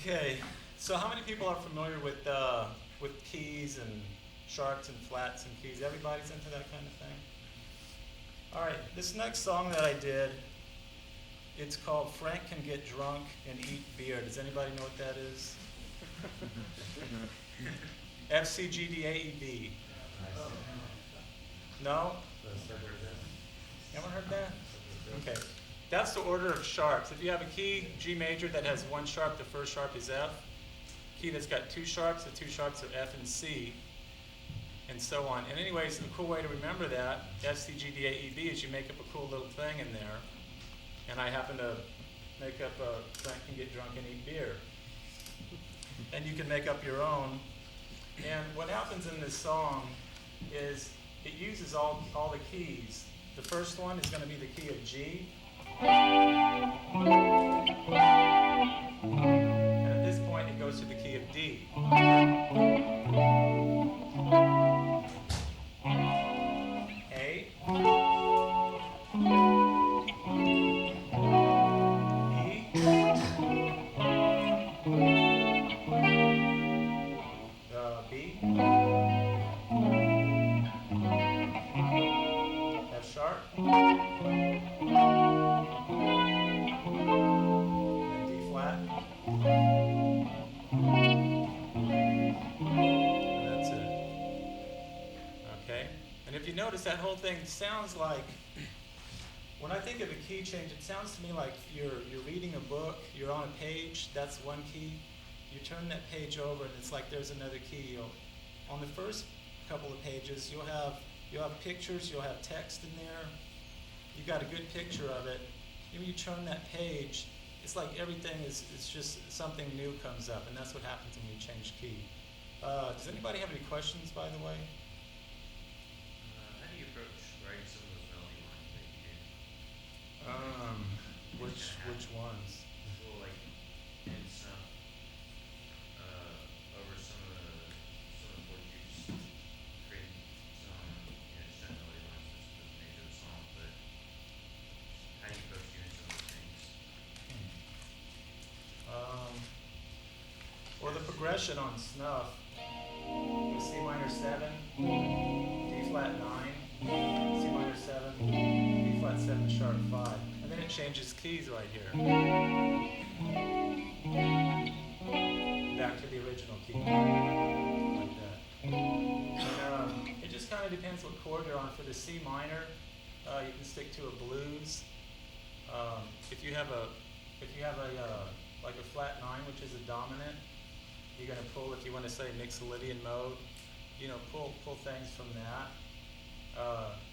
Okay, so how many people are familiar with keys and sharps and flats and keys? Everybody's into that kind of thing? All right, this next song that I did, it's called Frank Can Get Drunk and Eat Beer. Does anybody know what that is? FCGDAEB. No? You haven't heard that? Okay. That's the order of sharps. If you have a key, G major, that has one sharp, the first sharp is F. Key that's got two sharps, the two sharps are F and C, and so on. And anyways, a cool way to remember that, F, C, G, D, A, E, B, is you make up a cool little thing in there. And I happen to make up a Frank Can Get Drunk and Eat Beer. And you can make up your own. And what happens in this song is it uses all the keys. The first one is going to be the key of G. And at this point, it goes to the key of D. A. E. B. F sharp. You notice that whole thing sounds like, when I think of a key change, it sounds to me like you're reading a book, you're on a page, that's one key. You turn that page over and it's like there's another key. On the first couple of pages, you'll have pictures, you'll have text in there. You've got a good picture of it. When you turn that page, it's like everything is just something new comes up, and that's what happens when you change key. Does anybody have any questions, by the way? Which ones? Well, like in some over some of the chords you just create some set melody lines that's the nature of the song, but how do you approach doing some of those things? Well, the progression on Snuff, C minor 7, D flat 9, C minor 7, D flat 7, sharp 5. And then it changes keys right here. Back to the original key. Like that. And, it just kind of depends what chord you're on. For the C minor, you can stick to a blues. If you have like a flat 9, which is a dominant, you're going to pull, if you want to say Mixolydian mode, pull things from that.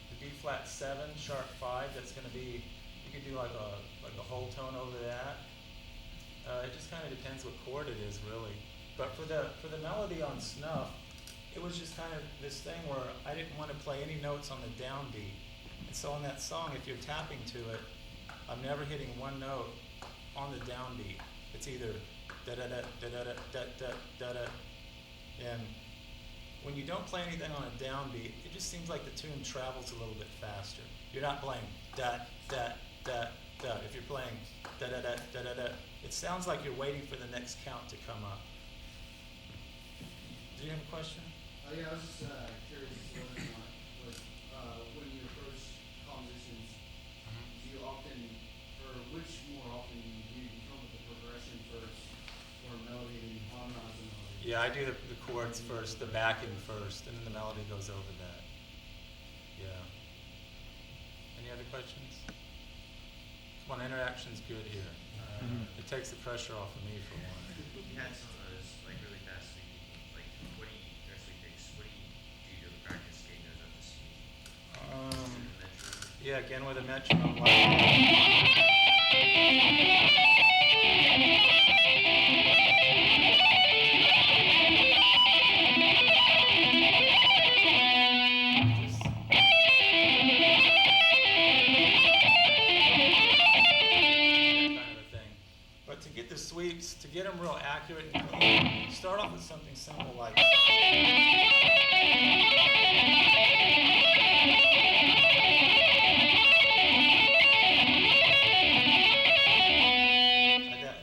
The D flat 7, sharp 5, that's going to be, you could do like a whole tone over that. It just kind of depends what chord it is, really. But for the melody on Snuff, it was just kind of this thing where I didn't want to play any notes on the downbeat. And so on that song, if you're tapping to it, I'm never hitting one note on the downbeat. It's either da-da-da, da-da-da, da-da-da-da. And when you don't play anything on a downbeat, it just seems like the tune travels a little bit faster. You're not playing da-da-da-da. If you're playing da-da-da, da-da-da, it sounds like you're waiting for the next count to come up. Do you have a question? Yeah, I was just curious whether or not, when you approach compositions, do you often, or which more often do you come with the progression first, or melody and harmonize the melody? Yeah, I do the chords first, the backing first, and then the melody goes over that. Yeah. Any other questions? Come on, interaction's good here. It takes the pressure off of me for one. You had some of those like really fast thinking, like what do you do to practice getting those up to speed? Yeah, again with a metronome. Sweeps, to get them real accurate and clean, start off with something simple like that.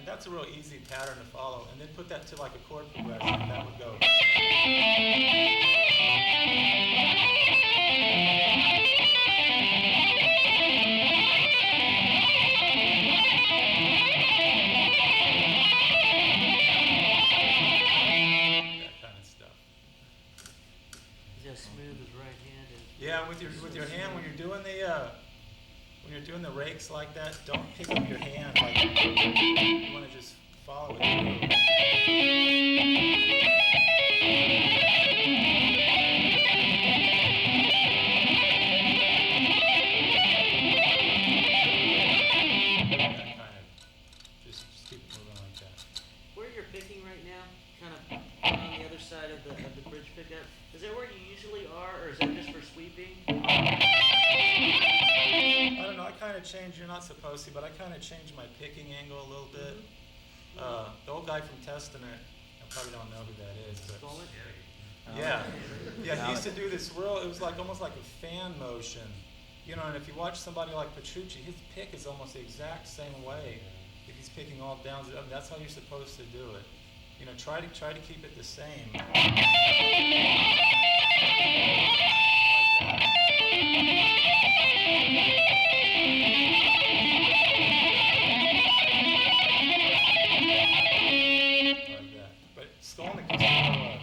And that's a real easy easy pattern to follow, and then put that to like a chord progression. That would go. That kind of stuff. Is that smooth as right-handed? Yeah, with your hand when you're doing the rakes like that, don't pick up your hand like you want to just follow it through. That kind of just keep it moving like that. Where you're picking right now, kind of on the other side of the bridge pickup, is that where you usually are, or is that just for sweeping? I don't know, I kind of changed, you're not supposed to, but I kind of changed my picking angle a little bit. The old guy from Testament, I probably don't know who that is, but Stolen? yeah, he used to do this it was like almost like a fan motion, you know. And if you watch somebody like Petrucci, his pick is almost the exact same way. If he's picking all downs, I mean, that's how you're supposed to do it. You know, try to keep it the same. Like that. But Skolnick was kind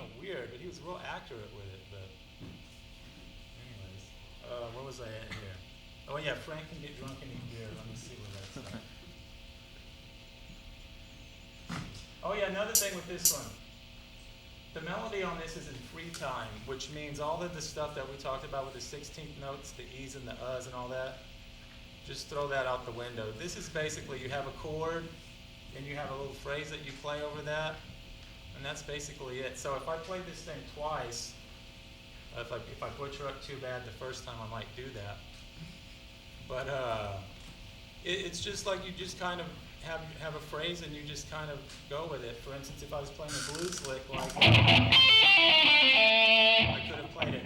of weird, but he was real accurate with it. But anyways, where was I at here? Oh yeah, Frank can get drunk and eat beer. Let me see where that's at. Oh yeah, another thing with this one. The melody on this is in free time, which means all of the stuff that we talked about with the 16th notes, the E's and the U's and all that, just throw that out the window. This is basically, you have a chord, and you have a little phrase that you play over that, and that's basically it. So if I played this thing twice, if I butcher up too bad the first time, I might do that. But it's just like you just kind of have a phrase and you just kind of go with it. For instance, if I was playing a blues lick, like I could have played it.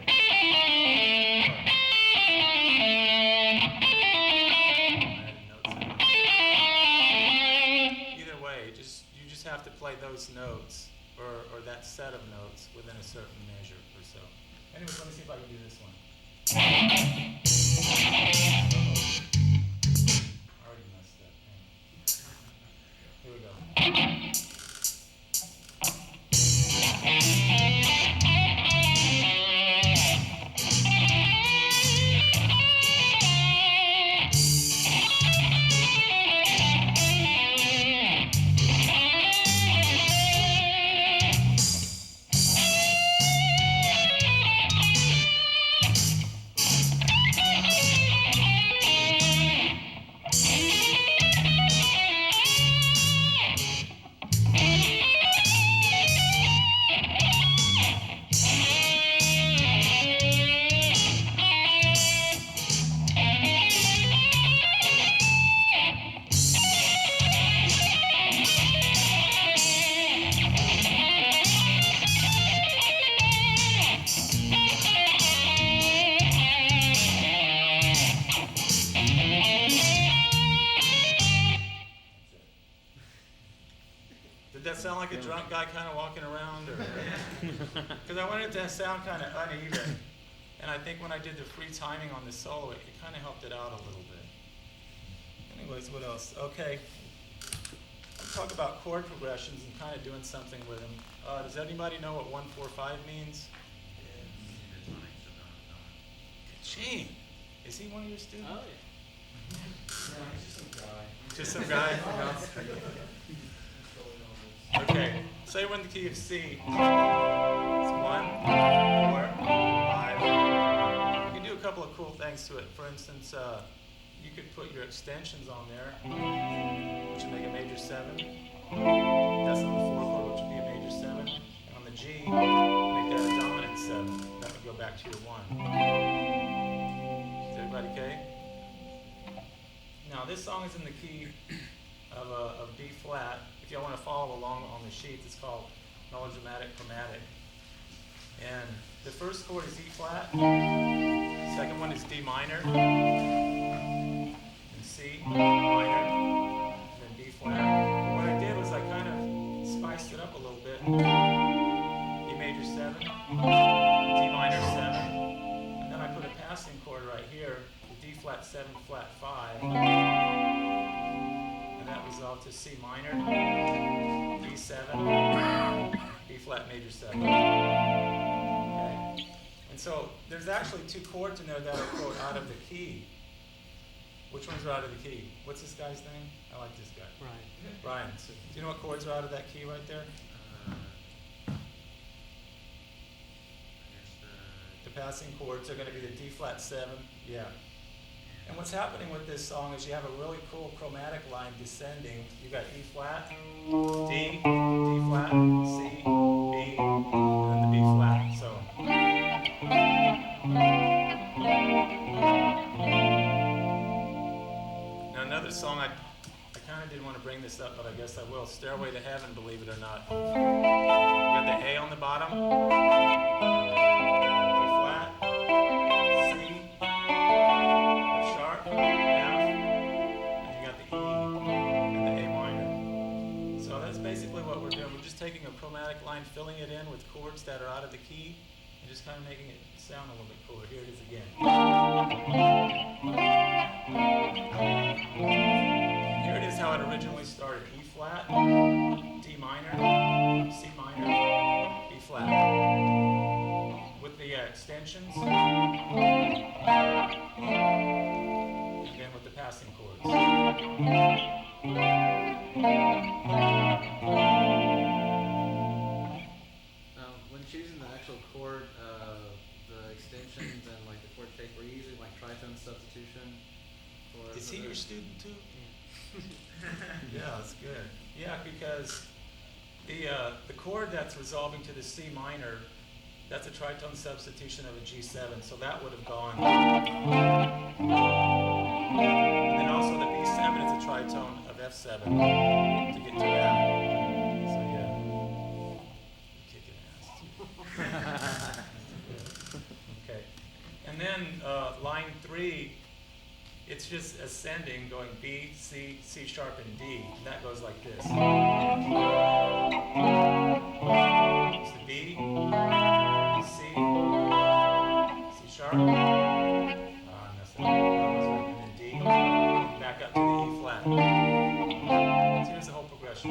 Either way, you just have to play those notes or that set of notes within a certain measure or so. Anyways, let me see if I can do this one. I already messed up. Here we go. Did that sound like a drunk guy kind of walking around? Because I wanted it to sound kind of uneven. And I think when I did the free timing on the solo, it kind of helped it out a little bit. Anyways, what else? Okay. Let's talk about chord progressions and kind of doing something with them. Does anybody know what 1-4-5 means? Gene, is he one of your students? Oh, yeah. Just some guy? Okay, say we're in the key of C. It's 1, 4, 5. You can do a couple of cool things to it. For instance, you could put your extensions on there, which would make a major 7. That's on the 4 chord, which would be a major 7. And on the G, make that a dominant 7. That would go back to your 1. Is everybody okay? Now, this song is in the key of B flat. If y'all want to follow along on the sheets, it's called melodramatic chromatic. And the first chord is E flat. The second one is D minor. And C minor. resolved to C minor, D7, B flat major 7. Okay? And so there's actually two chords in there that are quote out of the key. Which ones are out of the key? What's this guy's name? I like this guy. Ryan. So, do you know what chords are out of that key right there? I guess The passing chords are going to be the D flat 7. Yeah. And what's happening with this song is you have a really cool chromatic line descending. You got E flat, D, D flat, C, B, and then the B flat. So. Now another song I kind of didn't want to bring this up, but I guess I will. Stairway to Heaven, believe it or not. You got the A on the bottom, D flat, C, F sharp, F, and you got the E and the A minor. So that's basically what we're doing. We're just taking a chromatic line, filling it in with chords that are out of the key, and just kind of making it sound a little bit cooler. Here it is again. And here it is how it originally started. E flat, D minor, C minor, B flat. With the extensions, and then with the passing chords. When choosing the actual chord, the extensions and like the chord shape, were you using like tritone substitution? Is he your student too? Yeah. Yeah, that's good. Yeah, because the chord that's resolving to the C minor, that's a tritone substitution of a G7, so that would have gone. And then also the B7 is a tritone of F7 to get to that. So yeah, kicking ass. Okay, and then line 3. It's just ascending, going B, C, C sharp, and D, and that goes like this. It's the B, C, C sharp, I messed that up. And then D, back up to the E flat. So here's the whole progression.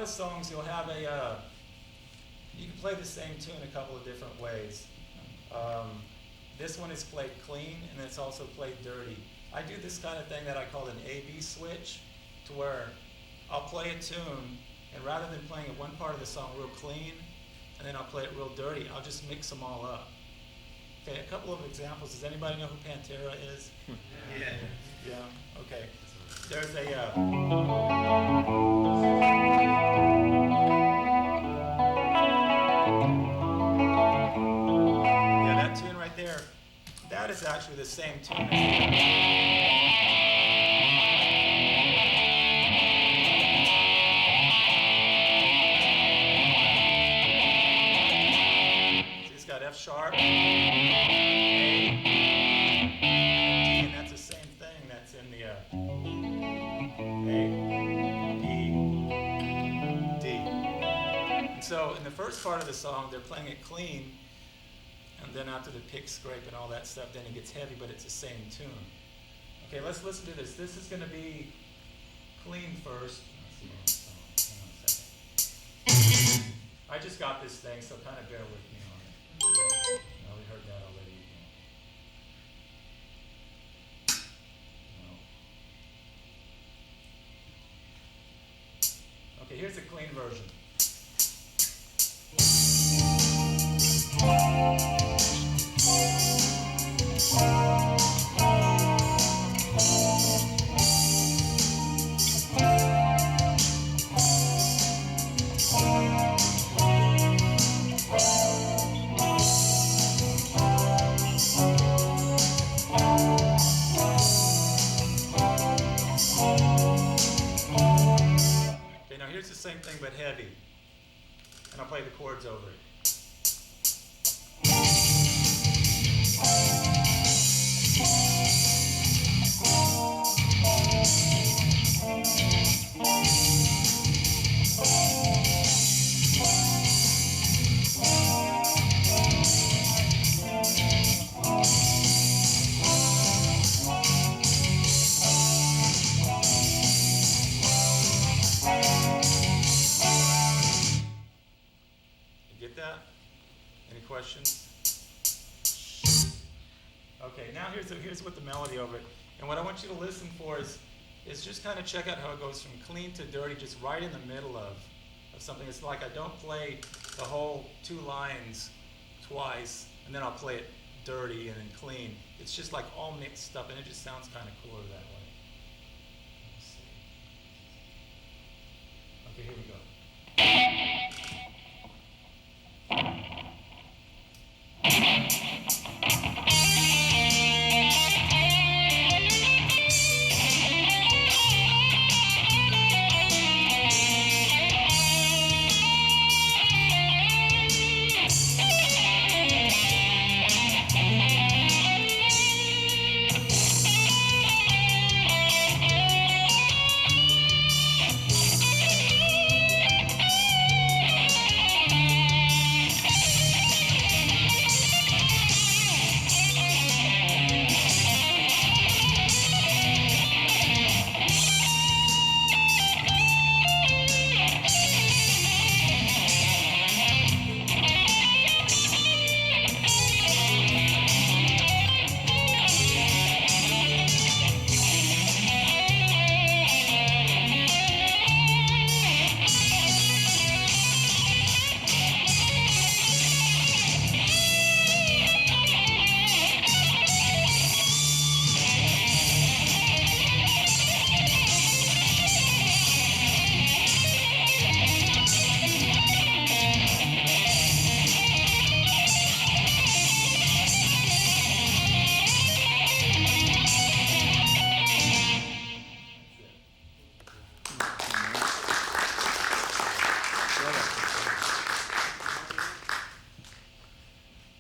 Songs you'll have you can play the same tune a couple of different ways. This one is played clean and it's also played dirty. I do this kind of thing that I call an A-B switch, to where I'll play a tune and rather than playing one part of the song real clean and then I'll play it real dirty, I'll just mix them all up. Okay, a couple of examples. Does anybody know who Pantera is? Yeah. Yeah, okay. There's a yeah, that tune right there, that is actually the same tune. So it's got F sharp, A, and D, and that's the same thing that's in the A, B, D. And so in the first part of the song, they're playing it clean, and then after the pick, scrape, and all that stuff, then it gets heavy, but it's the same tune. Okay, let's listen to this. This is going to be clean first. Hang on a second. I just got this thing, so kind of bear with me on it. No, we heard that already. No. Okay, here's the clean version. Okay, now here's the same thing but heavy. And I'll play the chords over it. get that? Any questions? Okay, now here's what the melody over it. And what I want you to listen for is just kind of check out how it goes from clean to dirty, just right in the middle of something. It's like I don't play the whole 2 lines twice, and then I'll play it dirty and then clean. It's just like all mixed up, and it just sounds kind of cooler that way. Let's see. Okay, here we go.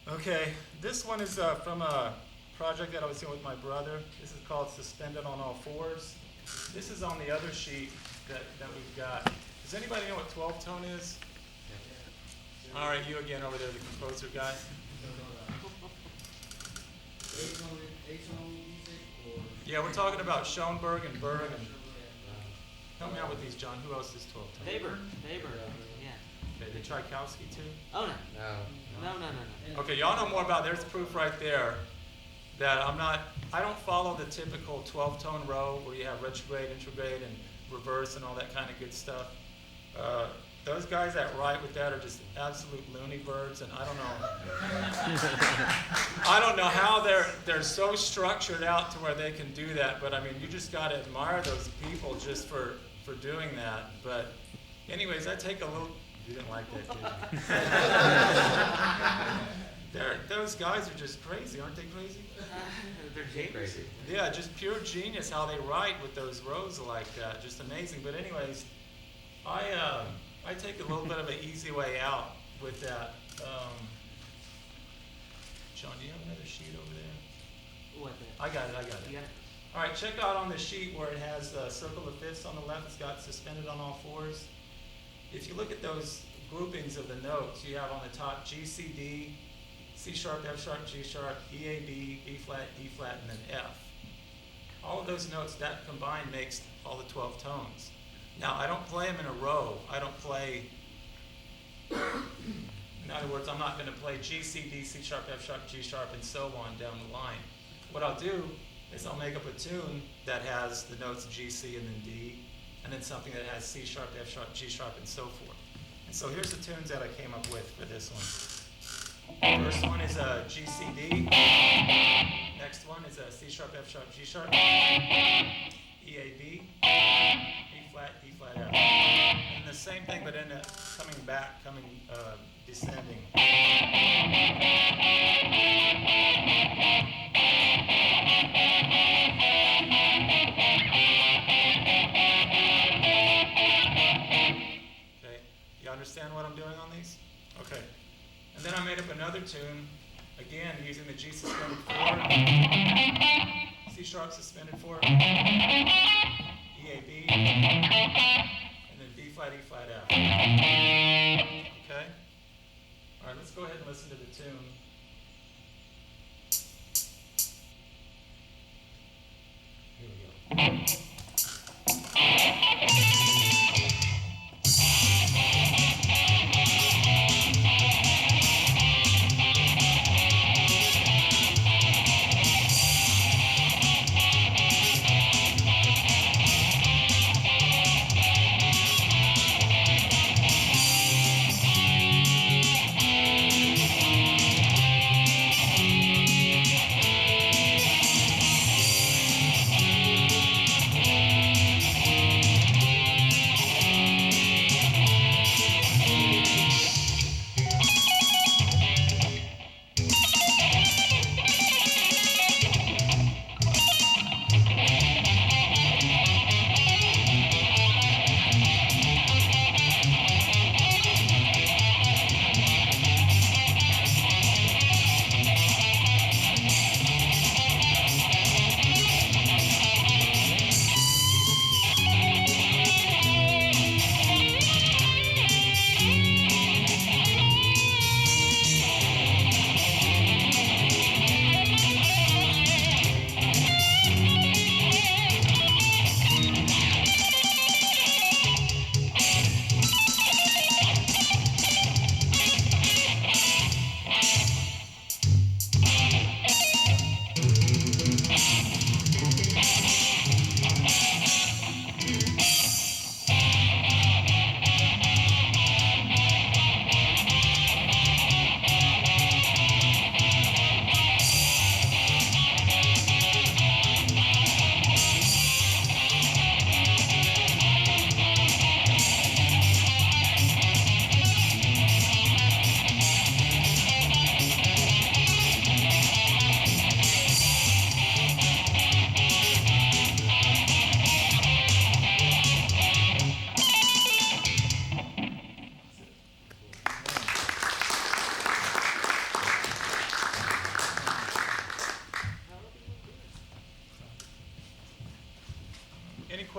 Okay, this one is from a project that I was doing with my brother. This is called Suspended on All Fours. This is on the other sheet that we've got. Does anybody know what 12 tone is? All right, you again over there, the composer guy. Yeah, we're talking about Schoenberg and Berg. And help me out with these, John. Who else is 12 tone? Faber, yeah. Okay, the Tchaikovsky too? Oh, no. No. Okay, y'all know more about, there's proof right there that I don't follow the typical 12-tone row where you have retrograde, intrograde, and reverse and all that kind of good stuff. Those guys that write with that are just absolute loony birds, and I don't know. I don't know how they're so structured out to where they can do that, but I mean, you just got to admire those people just for doing that. But anyways, I take a little. You didn't like that, did you? Those guys are just crazy, aren't they crazy? They're genius. Yeah, just pure genius how they write with those rows like that. Just amazing. But anyways, I take a little bit of an easy way out with that. John, do you have another sheet over there? What? I got it. You got it? All right, check out on the sheet where it has circle of fifths on the left. It's got suspended on all fours. If you look at those groupings of the notes, you have on the top G, C, D, C sharp, F sharp, G sharp, E, A, B, B flat, E flat, and then F. All of those notes, that combined makes all the 12 tones. Now, I don't play them in a row. I don't play, in other words, I'm not going to play G, C, D, C sharp, F sharp, G sharp, and so on down the line. What I'll do is I'll make up a tune that has the notes G, C, and then D, and then something that has C sharp, F sharp, G sharp, and so forth. And so here's the tunes that I came up with for this one. First one is G, C, D. Next one is C sharp, F sharp, G sharp, E, A, B, E flat, F. And the same thing, but then coming back, descending. Okay, you understand what I'm doing on these? Okay. And then I made up another tune, again using the G suspended 4, C sharp suspended 4, E, A, B, and then B flat, E flat, F. Okay? All right, let's go ahead and listen to the tune. Here we go.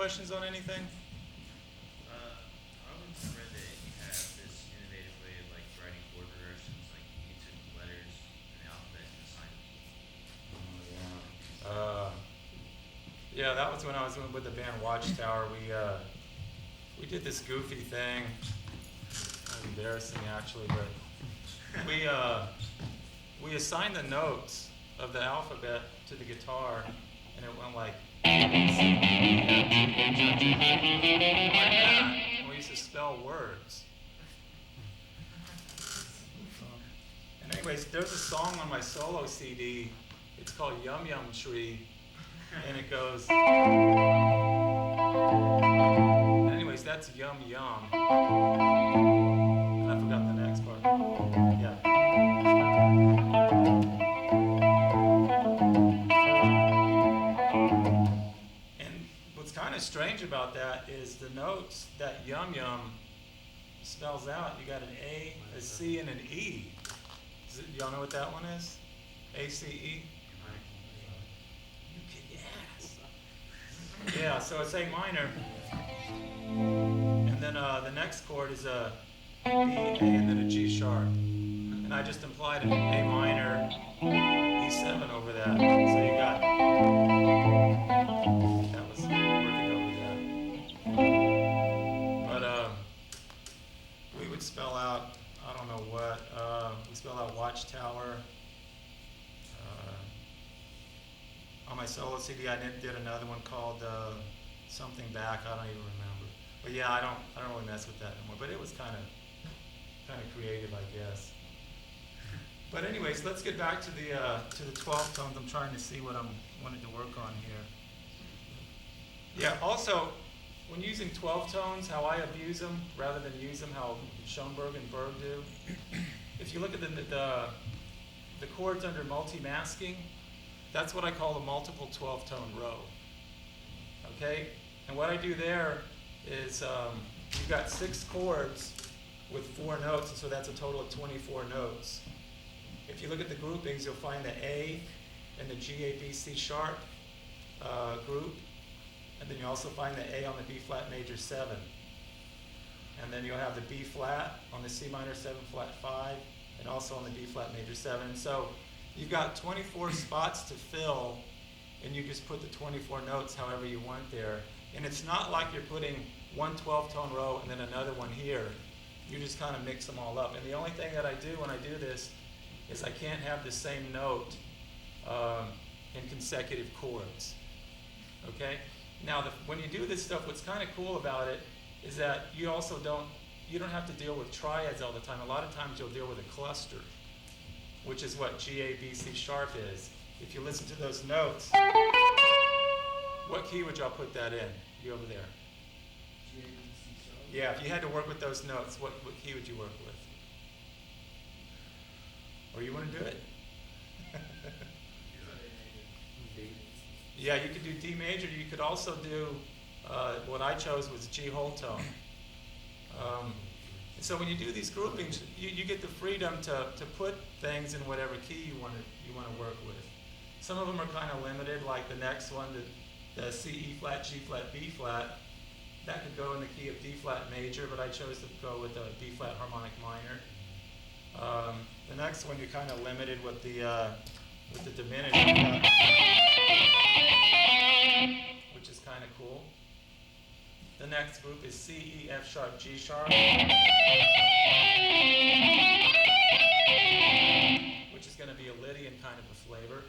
questions on anything? I always read that you have this innovative way of like writing chord progressions, like you took letters in the alphabet and assigned Yeah, that was when I was with the band Watchtower. We did this goofy thing. Kind of embarrassing actually, but we assigned the notes of the alphabet to the guitar, and it went like that. And we used to spell words. And anyways, there's a song on my solo CD. It's called Yum Yum Tree, and it goes. Anyways, that's Yum Yum. And I forgot the next part. Yeah. And what's kind of strange about that is the notes that Yum Yum spells out. You got an A, a C, and an E. Y'all know what that one is? A-C-E? Yes. Yeah, so it's A minor. And then the next chord is a B, A, and then a G sharp. And I just implied an A minor, E7 over that. So you got, that was working over that. But we would spell out, I don't know what, we spell out Watchtower. On my solo CD, I did another one called something back. I don't even remember. But yeah, I don't really mess with that anymore. But it was kind of creative, I guess. But anyways, let's get back to the 12 tones. I'm trying to see what I'm wanting to work on here. Yeah. Also, when using 12 tones, how I abuse them rather than use them how Schoenberg and Berg do. If you look at the chords under multi-masking, that's what I call a multiple 12-tone row. Okay? And what I do there is you've got 6 chords with 4 notes, and so that's a total of 24 notes. If you look at the groupings, you'll find the A and the G, A, B, C sharp group, and then you also find the A on the B flat major 7. And then you'll have the B flat on the C minor 7 flat 5, and also on the D flat major 7. And so you've got 24 spots to fill, and you just put the 24 notes however you want there. And it's not like you're putting one 12-tone row and then another one here. You just kind of mix them all up. And the only thing that I do when I do this is I can't have the same note in consecutive chords. Okay? Now, when you do this stuff, what's kind of cool about it is that you also don't have to deal with triads all the time. A lot of times you'll deal with a cluster, which is what G, A, B, C sharp is. If you listen to those notes, what key would y'all put that in? You over there. G, A, B, C sharp. Yeah, if you had to work with those notes, what key would you work with? Or you want to do it? Yeah, you could do D major. You could also do, what I chose was G whole tone. So when you do these groupings, you get the freedom to put things in whatever key you want to work with. Some of them are kind of limited, like the next one, the C, E flat, G flat, B flat. That could go in the key of D flat major, but I chose to go with the B flat harmonic minor. The next one you're kind of limited with the diminished, which is kind of cool. The next group is C, E, F sharp, G sharp, which is going to be a Lydian kind of a flavor.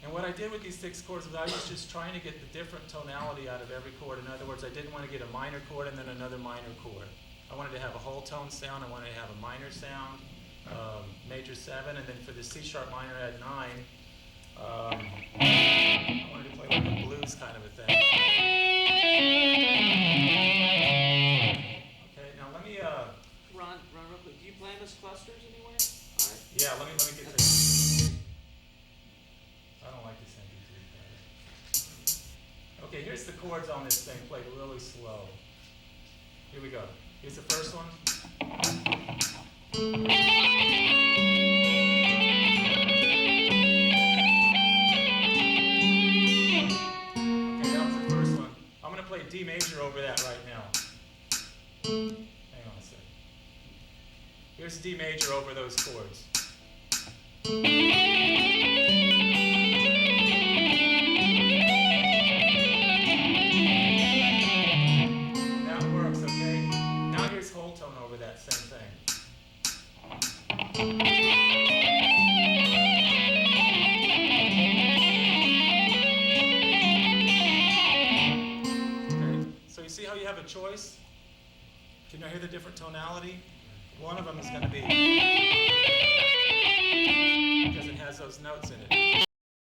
And what I did with these 6 chords was I was just trying to get the different tonality out of every chord. In other words, I didn't want to get a minor chord and then another minor chord. I wanted to have a whole tone sound. I wanted to have a minor sound, major 7, and then for the C sharp minor I had 9. I wanted to play like a blues kind of a thing. Okay, now let me Ron, real quick, do you play in those clusters anywhere? All right. yeah, let me get this. I don't like this MP3 player. Okay, here's the chords on this thing played really slow. Here we go. Here's the first one. Okay, that was the first Here's D major over those chords. That works, okay? Now here's whole tone over that same thing. Okay, so you see how you have a choice? Can you hear the different tonality? One of them is going to be, because it has those notes in it.